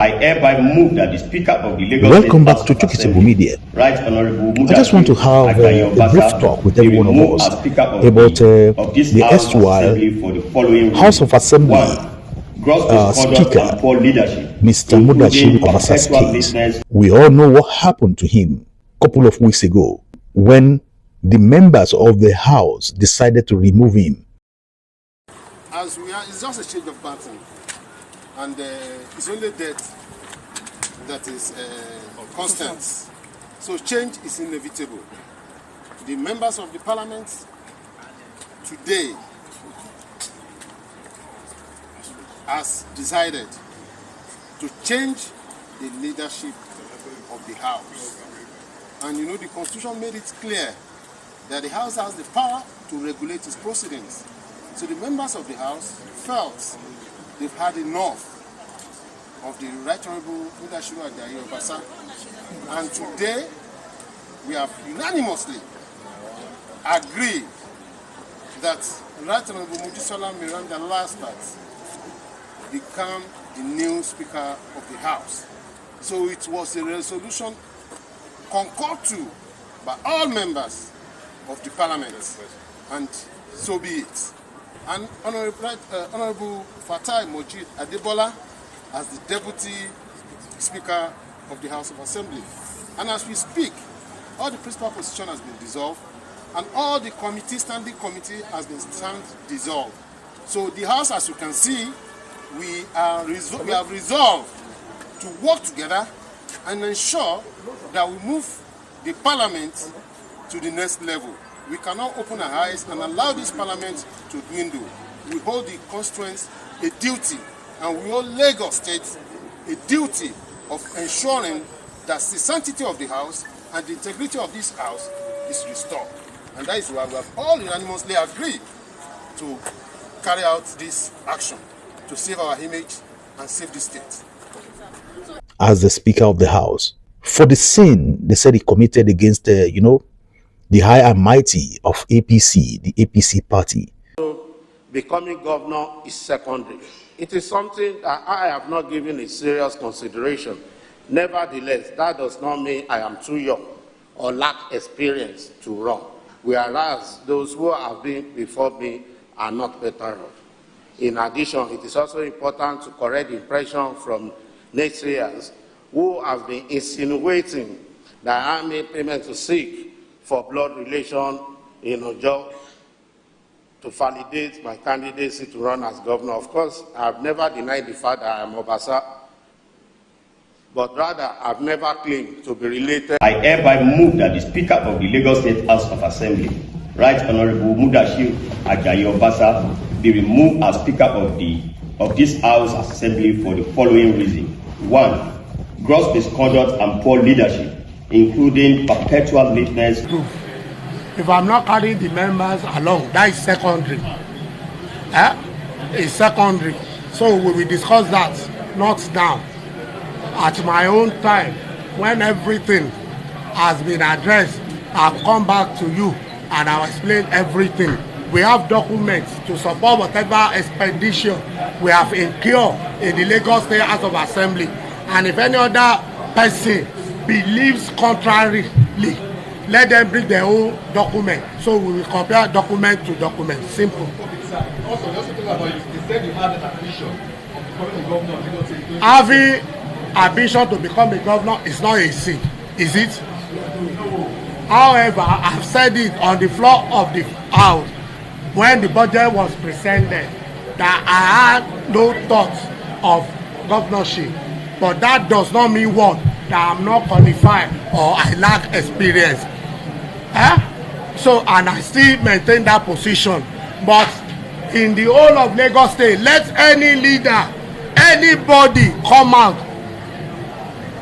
I hereby move that the Speaker of the Lagos Welcome back State to House of Chukitable Assembly, Media. Right Honorable I just want to have a brief talk with every one of us about the erstwhile House of Assembly Speaker, Mr. Mudashiru Obasa'S case. We all know what happened to him a couple of weeks ago when the members of the House decided to remove him. As we are, it's just a change of pattern, and it's only death that is constant. So change is inevitable. The members of the parliament today has decided to change the leadership of the House. And you know, the Constitution made it clear that the House has the power to regulate its proceedings. So the members of the House felt they've had enough of the Right Honorable Mudashiru Obasa'S, and today we have unanimously agreed that Right Honorable Mojisola Miranda Lastat become the new Speaker of the House. So it was a resolution concurred to by all members of the Parliament, and so be it. And Honorable Fatai Mojid Adebola as the Deputy Speaker of the House of Assembly. And as we speak, all the principal position has been dissolved, and all the standing committee has been dissolved. So the House, as you can see, we have resolved to work together and ensure that we move the Parliament to the next level. We cannot open our eyes and allow this Parliament to dwindle. We hold the constituents a duty, and we hold Lagos State a duty of ensuring that the sanctity of the House and the integrity of this House is restored. And that is why we have all unanimously agreed to carry out this action to save our image and save the state. As the Speaker of the House, for the sin they said he committed against, the high and mighty of APC, the APC party. So becoming governor is secondary. It is something that I have not given a serious consideration. Nevertheless, that does not mean I am too young or lack experience to run, whereas those who have been before me are not better off. In addition, it is also important to correct the impression from naysayers who have been insinuating that I made payment to seek for blood relation in Ojo to validate my candidacy to run as governor. Of course, I've never denied the fact that I am Obasa, but rather I've never claimed to be related. I hereby move that the Speaker of the Lagos State House of Assembly, Right Honorable Mudashiru Obasa'S, be removed as Speaker of this House of Assembly for the following reason. 1. Gross misconduct and poor leadership, including perpetual lateness. If I'm not carrying the members along, that is secondary. It's secondary. So we will discuss that, not now. At my own time, when everything has been addressed, I'll come back to you and I'll explain everything. We have documents to support whatever expedition we have incurred in the Lagos State House of Assembly. And if any other person believes contrarily, let them bring their own document. So we will compare document to document. Simple. Also, just talking about you said you had an ambition of becoming a governor of Lagos State. Having ambition to become a governor is not a sin, is it? However, I've said it on the floor of the House when the budget was presented that I had no thought of governorship. But that does not mean what? That I'm not qualified or I lack experience. So, and I still maintain that position. But in the whole of Lagos State, let any leader, anybody come out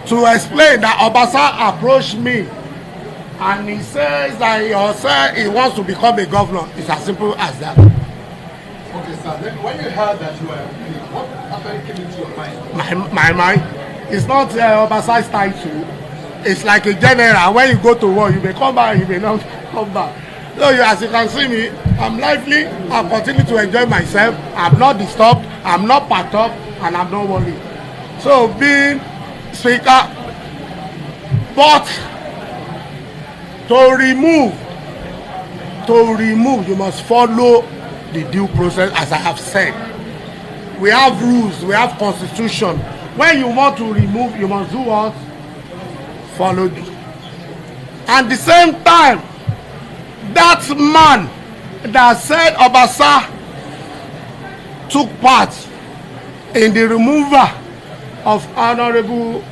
to explain that Obasa approached me and he says that he wants to become a governor. It's as simple as that. Okay, sir. Then when you heard that you were what actually came into your mind? My mind? It's not Obasa's title. It's like a general. When you go to war, you may come back, you may not come back. So as you can see me, I'm lively. I continue to enjoy myself. I'm not disturbed. I'm not packed up, and I'm not worried. So being speaker, but to remove, you must follow the due process, as I have said. We have rules, we have constitution. When you want to remove, you must do what? Follow it. At the same time, that man that said Obasa took part in the removal of Honorable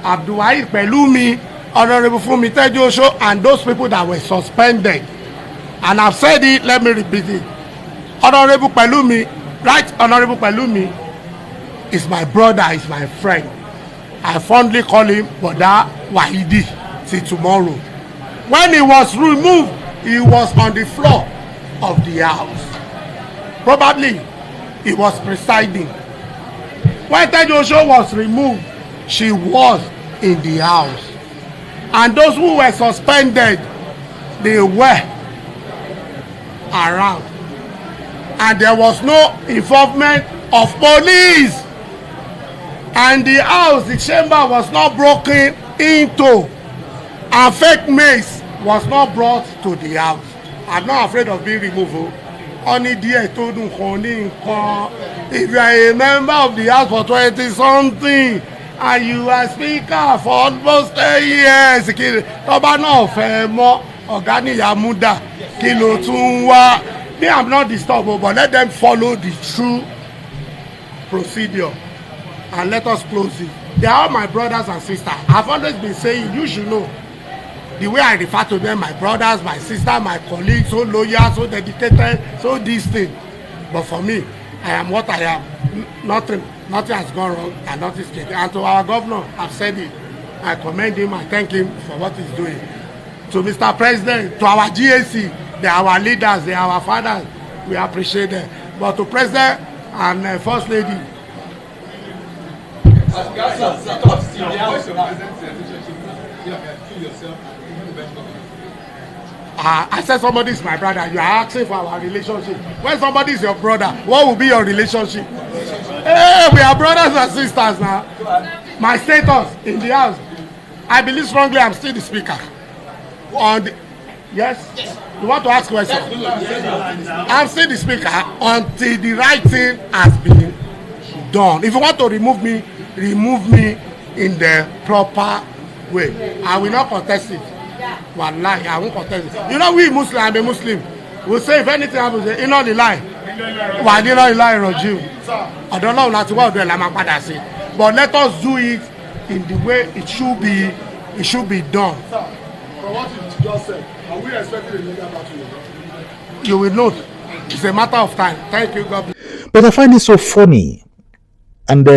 Abdulwahid Pelumi, Honorable Funmi Tejuosho, and those people that were suspended. And I've said it, let me repeat it. Honorable Pelumi, right? Honorable Pelumi is my brother, is my friend. I fondly call him Boda Wahidi till tomorrow. When he was removed, he was on the floor of the house. Probably he was presiding. When Tejuosho was removed, she was in the house. And those who were suspended, they were around. And there was no involvement of police. And the house, the chamber was not broken into. And fake mace was not brought to the house. I'm not afraid of being removed. Only dear told him, if you are a member of the house for 20-something, and you are speaker for almost 10 years, Toba no fẹ́ mọ́, ọ̀gá níyà múdà, kí ló tún wá. Me, I'm not disturbed, but let them follow the true procedure. And let us close it. They are all my brothers and sisters. I've always been saying, you should know. The way I refer to them, my brothers, my sister, my colleagues, so loyal, so dedicated, so this thing. But for me, I am what I am. Nothing has gone wrong, and nothing is changed. And to our governor, I've said it. I commend him, I thank him for what he's doing. To Mr. President, to our GAC, they are our leaders, they are our fathers. We appreciate them. But to President and First Lady, I said somebody is my brother. You are asking for our relationship. When somebody is your brother, what will be your relationship? Hey, we are brothers and sisters now. My status in the house, I believe strongly I'm still the speaker. Yes? You want to ask questions? I'm still the speaker until the right thing has been done. If you want to remove me in the proper way. I will not contest it. Wallahi, I won't contest it. You know, we Muslim, I'm a Muslim. We'll say if anything happens, you know the lie. Why did I lie, Roju? I don't know not what I'm going say. But let us do it in the way it should be done. From what you just said, are we expecting a legal battle? You will know. It's a matter of time. Thank you, God bless. But I find it so funny and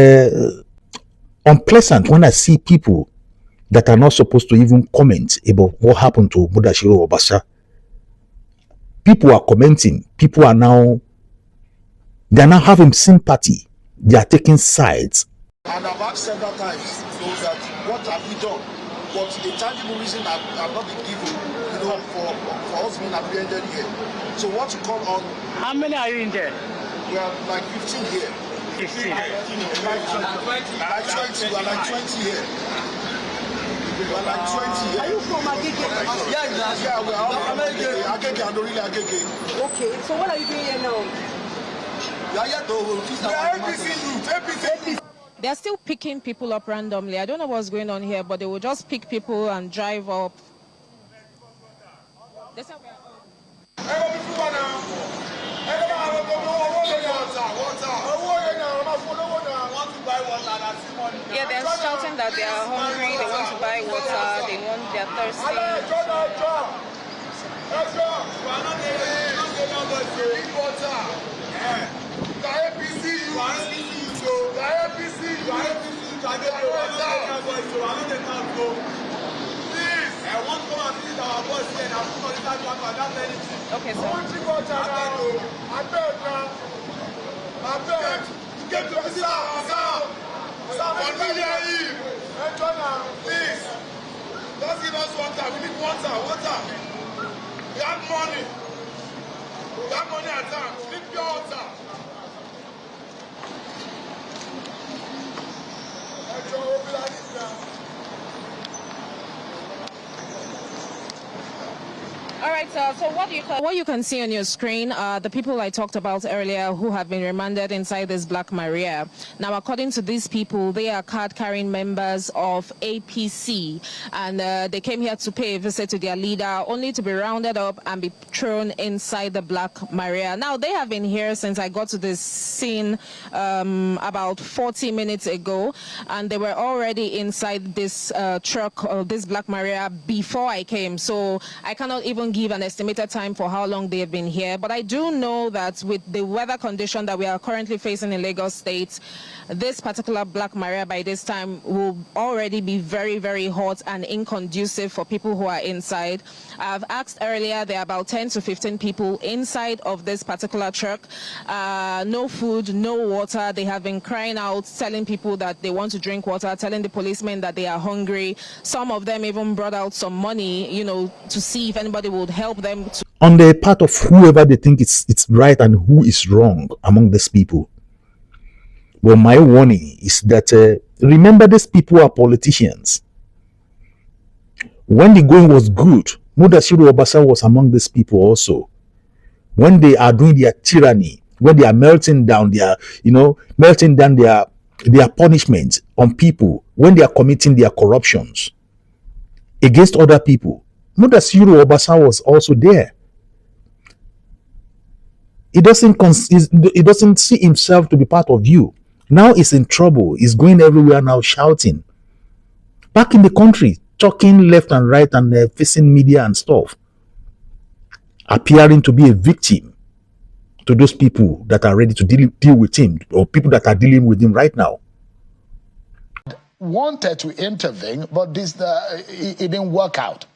unpleasant when I see people that are not supposed to even comment about what happened to Mudashiru Obasa. People are commenting. People are now having sympathy. They are taking sides. And I've asked several times, that what have we done? But the tangible reason have not been given, for us being apprehended here. So what you call on? How many are you in there? We are like 15 here. 15. Like 20. We are like 20 here. We are like 20 here. Are you from Agege? Yeah, we are all from Agege and Orili Agege. Okay, so what are you doing here now? We are here to APC. They're still picking people up randomly. I don't know what's going on here, but they will just pick people and drive up. Yeah, they're shouting that they are hungry, they want to buy water, they want their thirsty. Okay, sir. Please, just give us water. We need water. We have money. We have money at times. We need pure water. All right, so what you can see on your screen are the people I talked about earlier who have been remanded inside this Black Maria. Now, according to these people, they are card-carrying members of APC, and they came here to pay a visit to their leader, only to be rounded up and be thrown inside the Black Maria. Now, they have been here since I got to this scene about 40 minutes ago, and they were already inside this truck, this Black Maria, before I came. So I cannot even give an estimated time for how long they have been here, but I do know that with the weather condition that we are currently facing in Lagos State, this particular Black Maria by this time will already be very, very hot and inconducive for people who are inside. I've asked earlier, there are about 10 to 15 people inside of this particular truck. No food, no water. They have been crying out, telling people that they want to drink water, telling the policemen that they are hungry. Some of them even brought out some money, you know, to see if anybody would help them. On the part of whoever they think it's right and who is wrong among these people. Well, my warning is that remember, these people are politicians. When the going was good, Mudashiru Obasa'S was among these people also. When they are doing their tyranny, when they are melting down their punishment on people, when they are committing their corruptions against other people, Mudashiru Obasa'S was also there. He doesn't see himself to be part of you. Now he's in trouble. He's going everywhere now shouting. Back in the country, talking left and right and facing media and stuff. Appearing to be a victim to those people that are ready to deal with him, or people that are dealing with him right now. Wanted to intervene, but it didn't work out.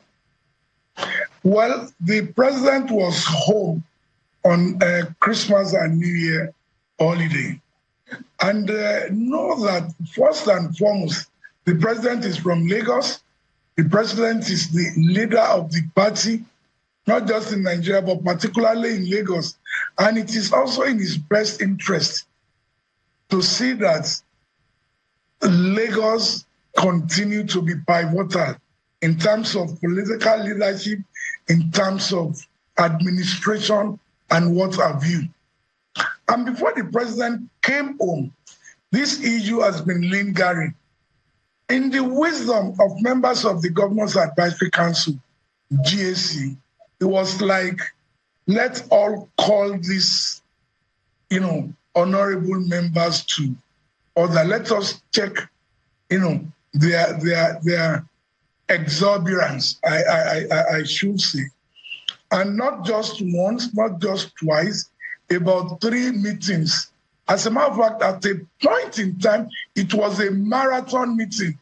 Well, the president was home on Christmas and New Year holiday. And know that first and foremost, the president is from Lagos. The president is the leader of the party, not just in Nigeria, but particularly in Lagos. And it is also in his best interest to see that Lagos continue to be pivotal in terms of political leadership, in terms of administration, and what have you. And before the president came home, this issue has been lingering. In the wisdom of members of the Governor's Advisory Council, GAC, it was like, let's all call this, honorable members to order. Let us check, their exuberance, I should say. And not just once, not just twice, about 3 meetings. As a matter of fact, at a point in time, it was a marathon meeting,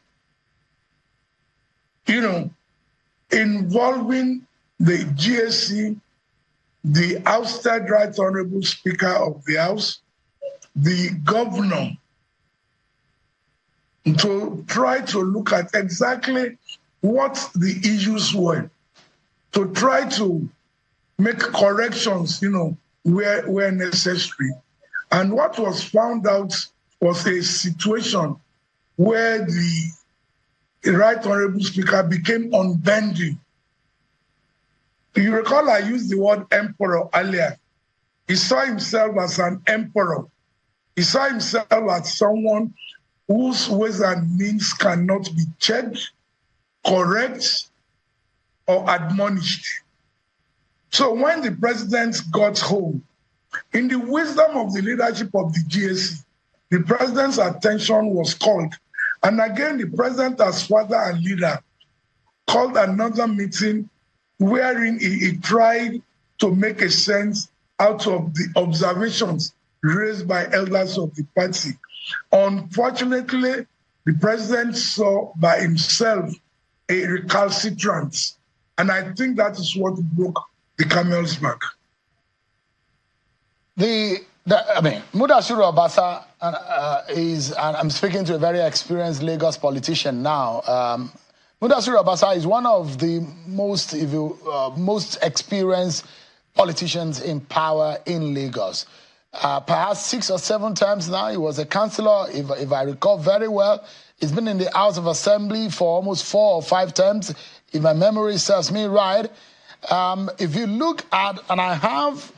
involving the GSC, the ousted Right Honorable Speaker of the House, the governor, to try to look at exactly what the issues were, to try to make corrections, where necessary. And what was found out was a situation where the Right Honorable Speaker became unbending. You recall I used the word emperor earlier. He saw himself as an emperor. He saw himself as someone whose ways and means cannot be checked, correct, or admonished. So when the president got home, in the wisdom of the leadership of the GSC, the president's attention was called. And again, the president, as father and leader, called another meeting wherein he tried to make a sense out of the observations raised by elders of the party. Unfortunately, the president saw by himself a recalcitrance. And I think that is what broke the camel's back. Mudashiru Obasa'S is, and I'm speaking to a very experienced Lagos politician now. Mudashiru Obasa'S is one of the most experienced politicians in power in Lagos. perhaps 6 or 7 times now. He was a councillor, if I recall very well. He's been in the House of Assembly for almost 4 or 5 terms, if my memory serves me right. If you look at, and I have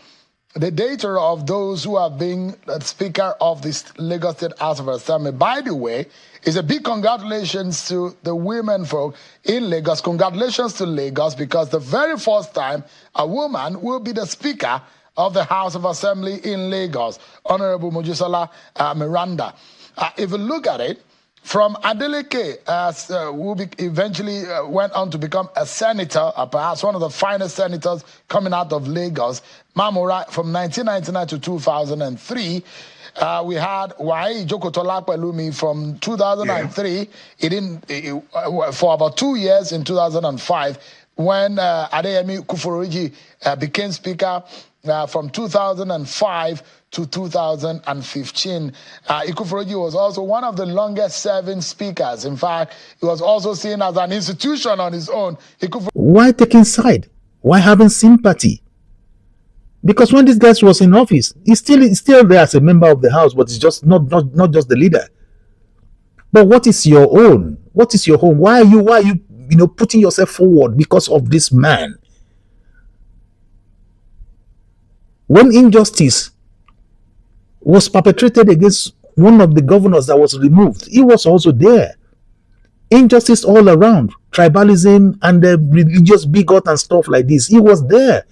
the data of those who have been the Speaker of this Lagos State House of Assembly. By the way, it's a big congratulations to the women folk in Lagos. Congratulations to Lagos, because the very first time a woman will be the Speaker of the House of Assembly in Lagos, Honorable Mojisola Miranda. If you look at it, from Adeleke, who eventually went on to become a senator, perhaps one of the finest senators coming out of Lagos, Mamora, from 1999 to 2003. We had Wai Jokotola Pelumi from 2003. For about 2 years in 2005, when Adeyemi Kufuoriji became Speaker from 2005 to 2015. Kufuoriji was also one of the longest serving speakers. In fact, he was also seen as an institution on his own. Why taking side? Why having sympathy? Because when this guy was in office, he's still there as a member of the house, but it's just not just the leader. But what is your own? What is your home? Why are you putting yourself forward because of this man? When injustice was perpetrated against one of the governors that was removed, he was also there. Injustice all around, tribalism and the religious bigot and stuff like this. He was there.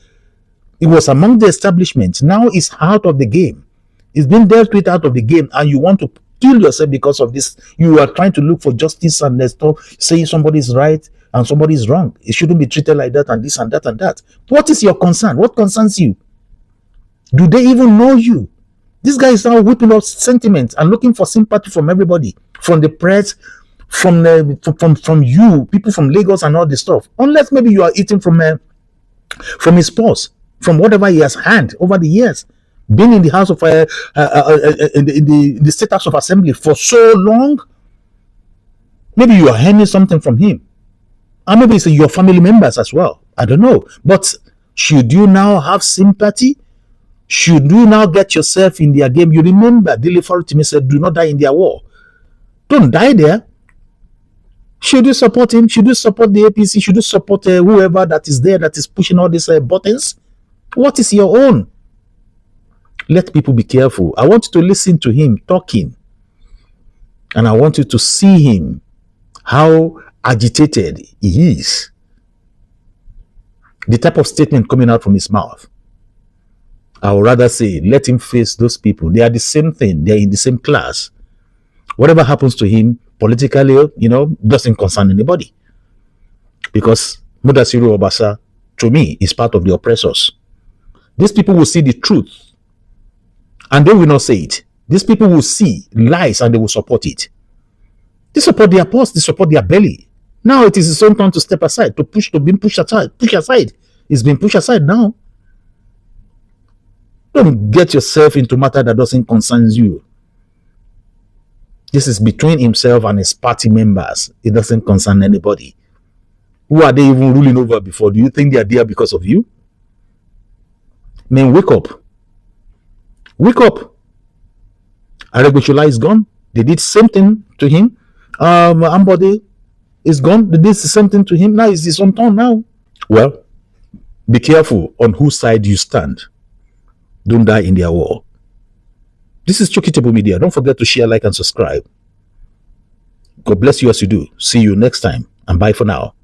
He was among the establishment. Now he's out of the game. He's been dealt with out of the game, and you want to kill yourself because of this. You are trying to look for justice and stuff, saying somebody's right and somebody's wrong. It shouldn't be treated like that and this and that and that. What is your concern? What concerns you? Do they even know you? This guy is now whipping up sentiments and looking for sympathy from everybody, from the press, from you, people from Lagos and all this stuff. Unless maybe you are eating from his purse, from whatever he has had over the years, being in the house of in the State House of Assembly for so long. Maybe you are earning something from him, and maybe it's your family members as well. I don't know, but should you now have sympathy? Should you now get yourself in their game? You remember, Dele Faritimi said, "Do not die in their war." Don't die there. Should you support him? Should you support the APC? Should you support whoever that is there that is pushing all these buttons? What is your own? Let people be careful. I want you to listen to him talking, and I want you to see him, how agitated he is. The type of statement coming out from his mouth. I would rather say, let him face those people. They are the same thing. They are in the same class. Whatever happens to him politically, doesn't concern anybody. Because Mudashiru Obasa'S, to me, is part of the oppressors. These people will see the truth, and they will not say it. These people will see lies, and they will support it. They support their purse. They support their belly. Now it is his own time to step aside, to be pushed aside. Push aside. It's been pushed aside now. Don't get yourself into matter that doesn't concern you. This is between himself and his party members. It doesn't concern anybody. Who are they even ruling over before? Do you think they are there because of you? Man, wake up. Wake up. Aregbesola is gone. They did same thing to him. Ambode is gone. They did the same thing to him. Now it's his own turn now. Well, be careful on whose side you stand. Don't die in their war. This is Chokitable Media. Don't forget to share, like, and subscribe. God bless you as you do. See you next time, and bye for now.